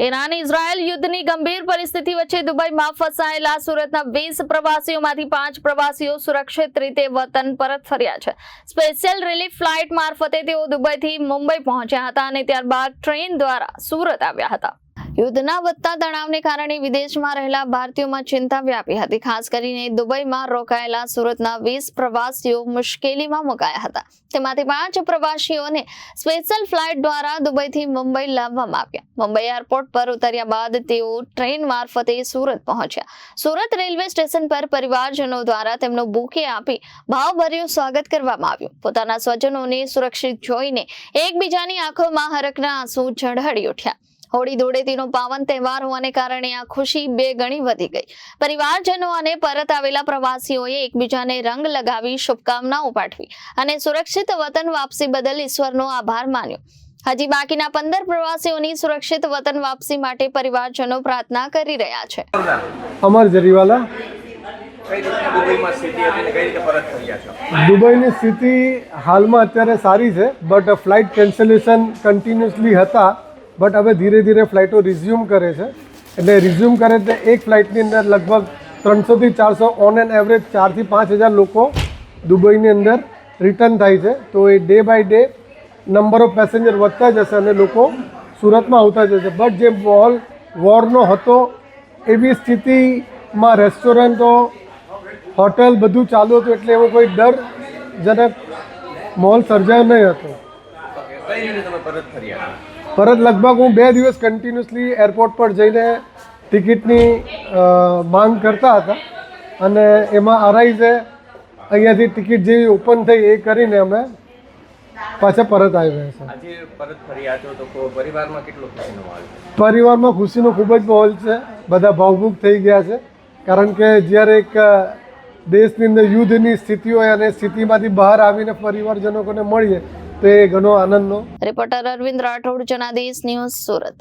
Iran Israel યુદ્ધની ગંભીર પરિસ્થિતિ વચ્ચે દુબઈમાં ફસાયેલા સુરતના 20 પ્રવાસીઓમાંથી 5 પ્રવાસીઓ સુરક્ષિત રીતે વતન પરત ફર્યા છે। સ્પેશિયલ રિલીફ ફ્લાઇટ મારફતે તેઓ દુબઈથી મુંબઈ પહોંચ્યા હતા અને ત્યારબાદ ટ્રેન દ્વારા સુરત આવ્યા હતા। યુદ્ધના વધતા તણાવને કારણે વિદેશમાં રહેલા ભારતીયોમાં ચિંતા વ્યાપી હતી। ખાસ કરીને દુબઈમાં રોકાયેલા સુરતના 20 પ્રવાસીઓ મુશ્કેલીમાં મુકાયા હતા। તેમાંથી 5 પ્રવાસીઓને સ્પેશિયલ ફ્લાઇટ દ્વારા દુબઈથી મુંબઈ લાવવામાં આવ્યા। મુંબઈ એરપોર્ટ પર ઉતર્યા બાદ તેઓ ટ્રેન મારફતે સુરત પહોંચ્યા। સુરત રેલવે સ્ટેશન પર પરિવારજનો દ્વારા તેમનું બુકે આપી ભાવભર્યું સ્વાગત કરવામાં આવ્યું। પોતાના સ્વજનોને સુરક્ષિત જોઈને એકબીજાની આંખોમાં હરખના આંસુ ઝળહળી ઉઠ્યા। હોળી ધૂળેટીનો પાવન તહેવાર હોવાને કારણે આ ખુશી 2 ગણી વધી ગઈ। પરિવારજનો અને પરત આવેલા પ્રવાસીઓએ એકબીજાને રંગ લગાવી શુભકામનાઓ પાઠવી અને સુરક્ષિત વતન વાપસી બદલ ઈશ્વરનો આભાર માન્યો। હજી બાકીના 15 પ્રવાસીઓની સુરક્ષિત વતન વાપસી માટે પરિવારજનો પ્રાર્થના કરી રહ્યા છે। અમર જરીવાલા, દુબઈની સ્થિતિ હાલમાં અત્યારે સારી છે, બટ ફ્લાઇટ કેન્સલેશન કન્ટિન્યુઅસલી હતા, બટ હવે ધીરે ધીરે ફ્લાઇટો રિઝ્યુમ કરે છે। એટલે રિઝ્યુમ કરે તો એક ફ્લાઇટની અંદર લગભગ 300 થી 400 ઓન એન એવરેજ 4 થી 5,000 લોકો દુબઈની અંદર રિટર્ન થાય છે। તો એ day by day number of passenger વધતા જશે અને લોકો સુરતમાં આવતા જશે। બટ જે માહોલ વોરનો હતો એવી સ્થિતિમાં રેસ્ટોરન્ટો, હોટલ બધું ચાલુ હતું, એટલે એવો કોઈ ડરજનક માહોલ સર્જાયો નહીં હતો। પરત લગભગ હું 2 દિવસ કન્ટિન્યુઅસલી એરપોર્ટ પર જઈને ટિકિટની માંગ કરતા હતા અને એમાં અરાઈઝે અહીંયાથી ટિકિટ જેવી ઓપન થઈ એ કરીને અમે પાછા પરત આવ્યા છે। પરિવારમાં ખુશીનો ખૂબ જ માહોલ છે। બધા ભાવુક થઈ ગયા છે, કારણ કે જ્યારે એક દેશની અંદર યુદ્ધની સ્થિતિ હોય અને સ્થિતિમાંથી બહાર આવીને પરિવારજનોને મળીએ તો એ ઘણો આનંદનો। Reporter Arvind Rathod, Janadesh news, Surat.